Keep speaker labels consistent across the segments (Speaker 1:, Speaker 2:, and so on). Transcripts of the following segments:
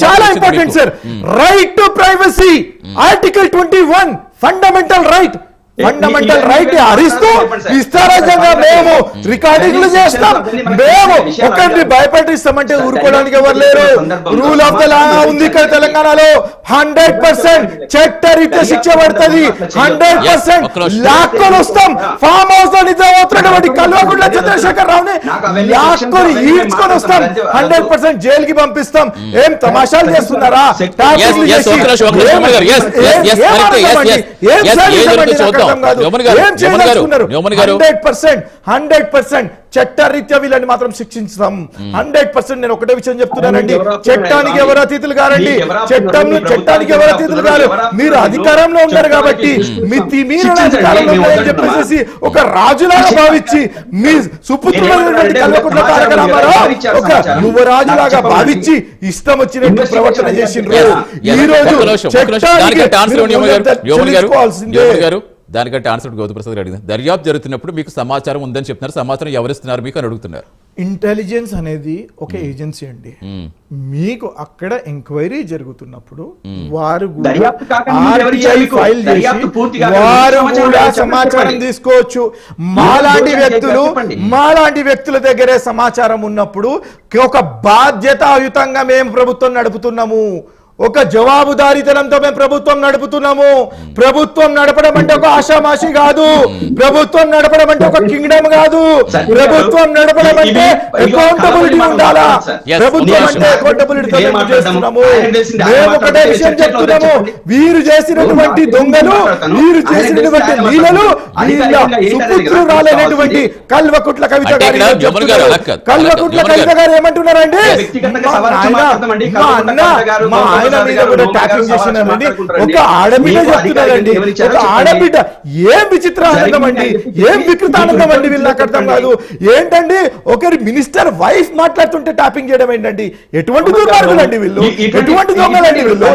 Speaker 1: చాలా important sir. Right to privacy, article 21 fundamental right హరిస్తూ ఇష్టారాజ్యంగా మేము రికార్డింగ్లు చేస్తాం, మేము ఒకరిని భయపెట్టిస్తామంటే ఊరుకోవడానికి ఎవరు లేరు. రూల్ ఆఫ్ ద లా ఉంది ఇక్కడ తెలంగాణలో. 100% చట్టరీత్యా శిక్ష పడుతుంది. 100% లాక్కొని వస్తాం. ఫామ్ హౌస్ లో నిద్రపోతున్నటువంటి కల్వకుంట్ల చంద్రశేఖర్ రావుని లాక్కొని ఈడ్చుకొని వస్తాం. 100% జైలుకి పంపిస్తాం. ఏం తమాషాలు చేస్తున్నారా? చట్టరీత్యా వీళ్ళని మాత్రం శిక్షించాం. 100%. నేను ఒకటే విషయం చెప్తున్నానండి, చట్టానికి ఎవరు అతిథులు కారండి. చట్టానికి ఎవరు అతిథులు కాదు. మీరు అధికారంలో ఉన్నారు కాబట్టి మీరు అధికారంలో ఉన్నారని చెప్పేసి ఒక రాజులాగా భావించి మీ సుపుత్రుడైనటువంటి కల్వకుంట్ల తారక రామారావు ఒక యువరాజులాగా భావించి ఇష్టం వచ్చినట్టు ప్రవర్తన చేసిండ్రు. ఈ రోజు
Speaker 2: దానికంటే ఆన్సర్ గౌతమ్ ప్రసాద్ గారు అడిగింది. దర్యాప్తు జరుగుతున్నప్పుడు మీకు సమాచారం ఉందని చెప్తున్నారు, సమాచారం ఎవరిస్తున్నారు మీకు అని అడుగుతున్నారు.
Speaker 1: ఇంటెలిజెన్స్ అనేది ఒక ఏజెన్సీ అండి. మీకు అక్కడ ఎంక్వైరీ జరుగుతున్నప్పుడు వారు సమాచారం తీసుకోవచ్చు. మాలాంటి వ్యక్తుల దగ్గరే సమాచారం ఉన్నప్పుడు ఒక బాధ్యతాయుతంగా మేము ప్రభుత్వం నడుపుతున్నాము, ఒక జవాబుదారీతనంతో మేము ప్రభుత్వం నడుపుతున్నాము. ప్రభుత్వం నడపడం అంటే ఒక ఆషామాషి కాదు. ప్రభుత్వం నడపడం అంటే ఒక కింగ్డమ్ కాదు. ప్రభుత్వం నడపడం అంటే అకౌంటబిలిటీ ఉండాలా. ప్రభుత్వం అంటే అకౌంటబిలిటీతో మేము చేస్తున్నాము. మేము ఒకటే విషయం చెప్తున్నాము, వీరు చేసినటువంటి దొంగలు, వీరు చేసినటువంటి లీలలు సుపుత్రురాలైనటువంటి కల్వకుంట్ల కవిత గారు ఏమంటున్నారండి? ఒక ఆడబిడ్డ చెప్తున్నారండి, ఒక ఆడబిడ్డ. ఏం విచిత్ర ఆనందం అండి, ఏం వికృత ఆనందం అండి. వీళ్ళకి అర్థం కాదు ఏంటండి. ఒకరి మినిస్టర్ వైఫ్ మాట్లాడుతుంటే ట్యాపింగ్ చేయడం ఏంటండి? ఎటువంటి దుర్మార్గులు అండి వీళ్ళు, ఎటువంటి దొంగలండి వీళ్ళు.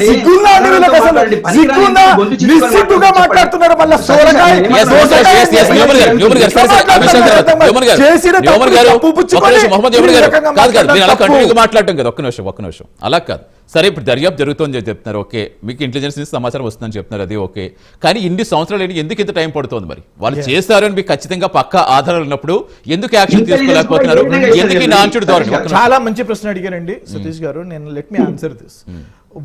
Speaker 1: సిగ్గున్నా అండి వీళ్ళకి, అసలు సిగ్గున్నా నిస్సిగ్గుగా మాట్లాడుతున్నారు. మళ్ళీ సోరకాయ
Speaker 2: మాట్లాడటం కదా. ఒక్క నిమిషం అలా కాదు. సరే, ఇప్పుడు దర్యాప్తు జరుగుతుందని చెప్తున్నారు, ఓకే. మీకు ఇంటెలిజెన్స్ నుంచి సమాచారం వస్తుందని చెప్తున్నారు, అది ఓకే. కానీ ఇన్ని సంవత్సరాలు ఎందుకు ఇంత టైం పడుతుంది? మరి వాళ్ళు చేస్తారని మీకు ఖచ్చితంగా పక్కా ఆధారాలు ఉన్నప్పుడు ఎందుకు యాక్షన్ తీసుకోలేకపోతున్నారు? ఎందుకు నాంచుడు ధోరణి?
Speaker 1: చాలా మంచి ప్రశ్న అడిగారండి సతీష్ గారు. నేను లెట్ మీ ఆన్సర్ దిస్.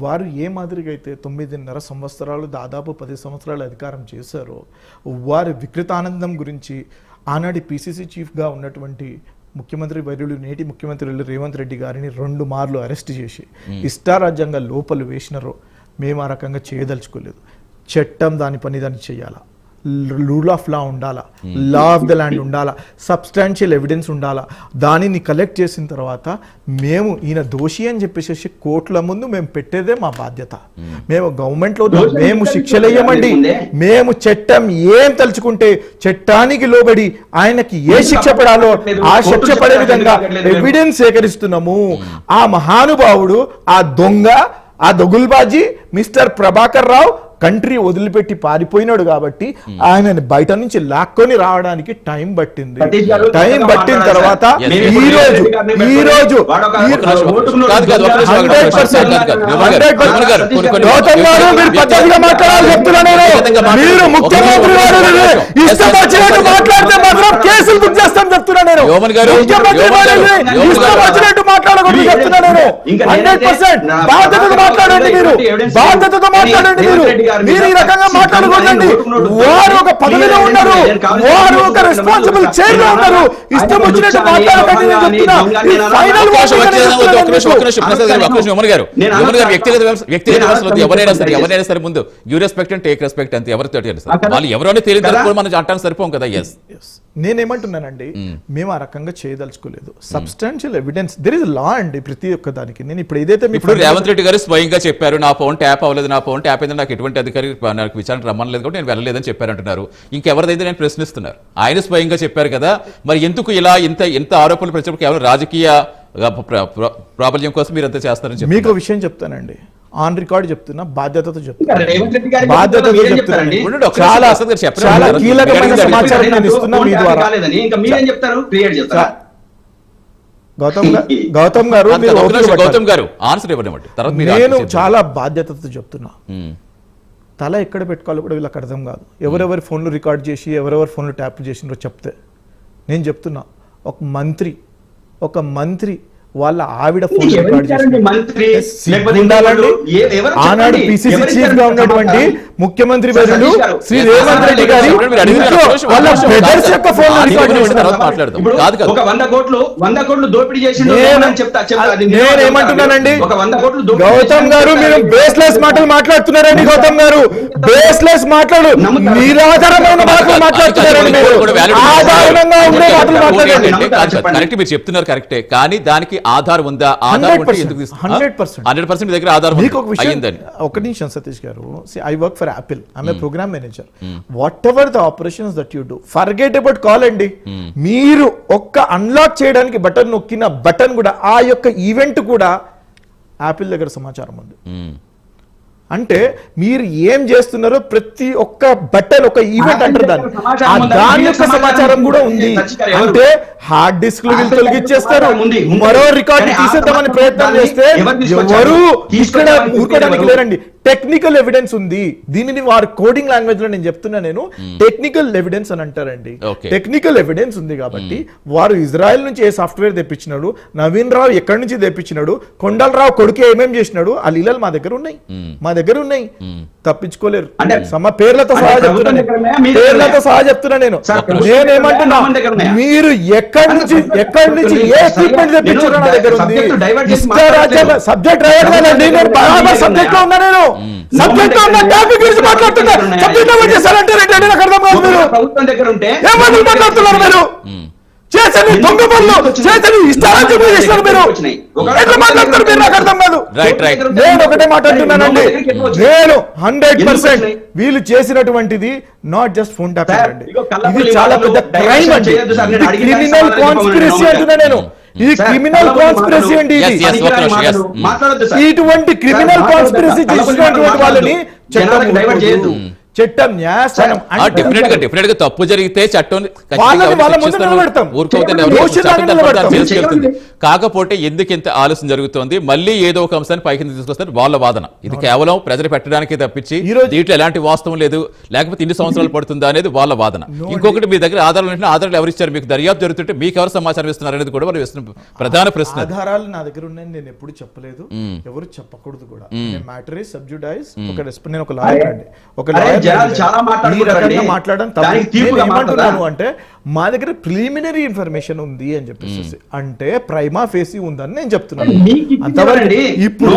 Speaker 1: వారు ఏ మాదిరిగా అయితే 9.5 సంవత్సరాలు దాదాపు 10 సంవత్సరాలు అధికారం చేశారో, వారి వికృతానందం గురించి ఆనాటి పిసిసి చీఫ్గా ఉన్నటువంటి ముఖ్యమంత్రి వర్యులు, నేటి ముఖ్యమంత్రి రేవంత్ రెడ్డి గారిని 2 మార్లు అరెస్ట్ చేసి ఇష్టారాజ్యంగా లోపలు వేసినారో మేము ఆ రకంగా చేయదలుచుకోలేదు. చట్టం దాని పని దాన్ని చేయాలా, రూల్ ఆఫ్ లా ఉండాలా, లా ఆఫ్ ద ల్యాండ్ ఉండాలా, సబ్స్టాన్షియల్ ఎవిడెన్స్ ఉండాలా. దానిని కలెక్ట్ చేసిన తర్వాత మేము ఈయన దోషి అని చెప్పేసి కోర్టుల ముందు మేము పెట్టేదే మా బాధ్యత. మేము గవర్నమెంట్లో మేము శిక్షలేయమండి. మేము చట్టం ఏం తలుచుకుంటే చట్టానికి లోబడి ఆయనకి ఏ శిక్ష పడాలో ఆ శిక్ష పడే విధంగా ఎవిడెన్స్ సేకరిస్తున్నాము. ఆ మహానుభావుడు, ఆ దొంగ, ఆ దొగుల్బాజీ మిస్టర్ ప్రభాకర్ రావు కంట్రీ వదిలిపెట్టి పారిపోయినాడు కాబట్టి ఆయనని బయట నుంచి లాక్కొని రావడానికి టైం పట్టింది. టైం పట్టిన తర్వాత ఈ రోజు మీరు ముఖ్యమంత్రి ఇష్టం వచ్చినట్టు మాట్లాడితే మాత్రం కేసులు బుక్ చేస్తాం చెప్తున్నా నేను. ముఖ్యమంత్రి ఇష్టం వచ్చినట్టు మాట్లాడకూడదు చెప్తున్నా నేను. 100% బాధ్యతతో మాట్లాడండి మీరు, బాధ్యతతో మాట్లాడండి మీరు. మీరు ఈ రకంగా మాట్లాడకూడదండి. వారు ఒక పదవిలో ఉన్నారు, వారు ఒక రెస్పాన్సిబుల్ చైర్ లో ఉన్నారు. ఇష్టం వచ్చినట్టు మాట్లాడకండి నేను చెప్తున్నా.
Speaker 2: ఎవరైనా సరే ముందు you respect and take respect అంతే. ఎవరితో వాళ్ళు ఎవరైనా తెలియదు మనం అంటాను సరిపోం కదా. ఎస్,
Speaker 1: నేనేమంటున్నానండి, మేము ఆ రకంగా చేయదలుచుకోలేదు. సబ్స్టాన్షియల్ ఎవిడెన్స్ దెర్ ఇస్ లా అండి ప్రతి ఒక్క దానికి. నేను ఇప్పుడు ఏదైతే
Speaker 2: ఇప్పుడు రేవంత్ రెడ్డి గారు స్వయంగా చెప్పారు, నా ఫోన్ ట్యాప్ అవ్వలేదు, నా ఫోన్ ట్యాప్ అయింది, నాకు ఎటువంటి అధికారి నాకు విచారణ రమ్మలేదు కాబట్టి నేను వెళ్ళలేదని చెప్పారంటున్నారు. ఇంకెవరిదైతే నేను ప్రశ్నిస్తున్నారు. ఆయన స్వయంగా చెప్పారు కదా. మరి ఎందుకు ఇలా ఇంత ఆరోపణలు ప్రచారం కేవలం రాజకీయ ప్రాబల్యం కోసం మీరు అంతా చేస్తారని చెప్పి
Speaker 1: మీకు విషయం చెప్తానండి. ఆన్ రికార్డ్ చెప్తున్నా, బాధ్యతతో చెప్తున్నా, బాధ్యతతో చెప్తానండి. చాలా కీలకమైన సమాచారం నేను ఇస్తున్నా మీ ద్వారా. గౌతమ్ గారు
Speaker 2: కాదు,
Speaker 1: మీరు
Speaker 2: ఒక
Speaker 1: ఓపిక
Speaker 2: నిమిషం,
Speaker 1: పట్టాలి.
Speaker 2: గౌతమ్ గారు ఆన్సర్ ఇవ్వనివ్వండి, తర్వాత మీరు
Speaker 1: నేను
Speaker 2: ఆన్సర్
Speaker 1: చాలా బాధ్యతతో చెప్తున్నా,
Speaker 2: ఉమ్,
Speaker 1: తల ఎక్కడ పెట్టుకోవాలో కూడా వీళ్ళకి అర్థం కాదు. ఎవరెవరి ఫోన్లు రికార్డ్ చేసి ఎవరెవరి ఫోన్లు ట్యాప్ చేసినారో చెప్తే నేను చెప్తున్నా, ఒక మంత్రి వాళ్ళ ఆవిడ ఫోన్ రికార్డ్ ఆనాడు పిసిసి చీఫ్ గా ఉన్నటువంటి ముఖ్యమంత్రి వర్యులు శ్రీ రేవంత్ రెడ్డి గారి వాళ్ళ బ్రదర్స్ యొక్క ఫోన్ రికార్డ్ చేస్తున్నారు.
Speaker 3: ఒక 100 కోట్లు దోపిడీ చేసి
Speaker 1: నేనేమంటున్నానండి, గౌతమ్ గారు మీరు బేస్లెస్ మాటలు మాట్లాడుతున్నారండి. గౌతమ్ గారు బేస్లెస్ మాటలు, నిరాధారమైన మాటలు మాట్లాడుతున్నారండి. మీరు ఆధారంగా ఉండే మాటలు మాట్లాడండి.
Speaker 2: కరెక్ట్, మీరు చెప్తున్నారు కరెక్టే, కానీ దానికి ఆధారం ఉందా? ఆధారం ఉంటే ఎందుకు
Speaker 1: 100%.
Speaker 2: 100% మీ దగ్గర ఆధారం
Speaker 1: మీకు ఒక విషయం,
Speaker 2: అయ్యిందని.
Speaker 1: ఒక నిమిషం సతీష్ గారు, I work for Apple, I'm a program manager. Whatever the operations that you do, forget about call అండి. మీరు ఒక్క అన్లాక్ చేయడానికి బటన్ నొక్కిన బటన్ కూడా, ఆ యొక్క ఈవెంట్ కూడా యాపిల్ దగ్గర సమాచారం ఉంది. అంటే మీరు ఏం చేస్తున్నారో ప్రతి ఒక్క బటన్ ఒక ఈవెంట్ అంటారు దాన్ని, దాని యొక్క సమాచారం కూడా ఉంది. అంటే హార్డ్ డిస్క్లు వీళ్ళు తొలగిచ్చేస్తారు, మరో రికార్డు తీసేద్దామని ప్రయత్నం చేస్తే ఎవరు ఇక్కడ ఊరుకోవడానికి లేరండి. టెక్నికల్ ఎవిడెన్స్ ఉంది, దీనిని వారి కోడింగ్ లాంగ్వేజ్ లో నేను చెప్తున్నా, నేను టెక్నికల్ ఎవిడెన్స్ అని అంటారండి. టెక్నికల్ ఎవిడెన్స్ ఉంది కాబట్టి వారు ఇజ్రాయెల్ నుంచి ఏ సాఫ్ట్వేర్ తెప్పించినాడు, నవీన్ రావు ఎక్కడి నుంచి తెప్పించినాడు, కొండలరావు కొడుకు ఏమేం చేసినాడు, ఆ లీలలు మా దగ్గర ఉన్నాయి, తప్పించుకోలేరు. పేర్లతో సహా చెప్తున్నా నేను. నేనేమంటున్నా, మీరు ఎక్కడి నుంచి ఏ ఎక్విప్మెంట్ తెప్పించారో నా దగ్గర ఉంది. సబ్జెక్ట్ రాయడం నేను బరాబర్ సబ్జెక్ట్ లో ఉన్నా, నేను సబ్జెక్ట్ లో ఉన్న టాపిక్ గురించి మాట్లాడుతున్నా. సబ్జెక్ట్ చేశారంటే నాకు అర్థం కాదు. మీరు ఏం మాట్లాడుతున్నారు? మీరు చేసని దొంగ పనులు చేసని ఇష్టాలని చెప్పి చేస్తున్నారు. మీరు ఎట్లా మాట్లాడుతారు? మీరు నాకు అర్థం కాదు. నేను ఒకటే మాట్లాడుతున్నానండి, నేను 100% వీళ్ళు చేసినటువంటిది నాట్ జస్ట్ ఫోన్ ట్యాపింగ్ అండి, ఇది చాలా పెద్ద క్రైమ్ అండి, క్రిమినల్ కాన్స్పిరసీ అంటున్నా నేను. ఇది క్రిమినల్ కాన్స్పిరసీ అండి. ఇటువంటి క్రిమినల్ కాన్స్పిరసీ చేసినటువంటి వాళ్ళని చట్టం న్యాయస్థానం
Speaker 2: డెఫినెట్ గా తప్పు జరిగితే చట్టం కాకపోతే ఎందుకు ఇంత ఆలస్యం జరుగుతోంది, మళ్ళీ ఏదో ఒక అంశాన్ని పైకి తీసుకొస్తారు వాళ్ళ వాదన. ఇది కేవలం ప్రజలు పెట్టడానికి తప్పించి దీంట్లో ఎలాంటి వాస్తవం లేదు, లేకపోతే ఇన్ని సంవత్సరాలు పడుతుందా అనేది వాళ్ళ వాదన. ఇంకొకటి మీ దగ్గర ఆధారాలు ఎవరు ఇచ్చారు, మీకు దర్యాప్తు జరుగుతుంటే మీకు ఎవరు సమాచారం ఇస్తున్నారు అనేది కూడా వాళ్ళు వేస్తున్న ప్రధాన ప్రశ్న.
Speaker 1: ఆధారాలు నా దగ్గర ఉన్నాయని నేను ఎప్పుడు చెప్పలేదు, ఎవరు చెప్పకూడదు కూడా. Matter is sub judice ఒక లాయర్ అండి, ఒక లాయర్ మాట్లాడాను అంటే మా దగ్గర ప్రిలిమినరీ ఇన్ఫర్మేషన్ ఉంది అని చెప్పేసి, అంటే ప్రైమా ఫేసి ఉందని నేను చెప్తున్నాను. అంతవరకు ఇప్పుడు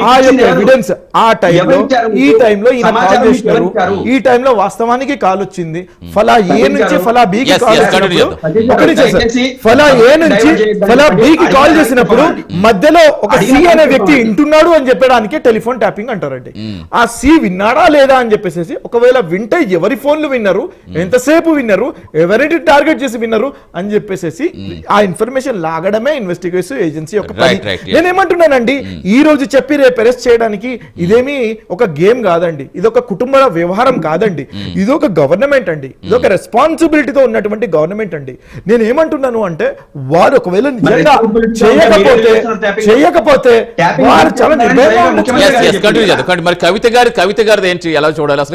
Speaker 1: ఆ యొక్క ఎవిడెన్స్ ఆ టైంలో ఈ టైంలో ఈయన కాల్ చేసినారు, ఈ టైంలో వాస్తవానికి కాల్ వచ్చింది, ఫలా ఏ నుంచి ఫలా బికి కాల్ చేసినప్పుడు, ఫలా ఏ నుంచి ఫలా బికి కాల్ చేసినప్పుడు మధ్యలో ఒక సి అనే వ్యక్తి వింటున్నాడు అని చెప్పడానికి టెలిఫోన్ ట్యాపింగ్ అంటారండి. ఆ సి విన్నాడా లేదా అని చెప్పేసి, ఒకవేళ వింటే ఎవరి ఫోన్లు విన్నారు, ఎంతసేపు విన్నారు, ఎవరిని టార్గెట్ చేసి విన్నారు అని చెప్పేసి ఆ ఇన్ఫర్మేషన్ లాగడమే ఇన్వెస్టిగేటివ్ ఏజెన్సీ యొక్క పని. నేనేమంటున్నానండి, ఈ రోజు చెప్పి రేపు అరెస్ట్ చేయడానికి ఇదేమి ఒక గేమ్ కాదండి, ఇది ఒక కుటుంబ వ్యవహారం కాదండి, ఇది ఒక గవర్నమెంట్ అండి, ఇది ఒక రెస్పాన్సిబిలిటీతో ఉన్నటువంటి గవర్నమెంట్ అండి. నేను ఏమంటున్నాను అంటే, వారు ఒకవేళ నిజంగా చేయకపోతే వారు చాలా నిర్భయంగా
Speaker 2: మరి కవిత గారిది ఏంటి, ఎలా చూడాలి అసలు?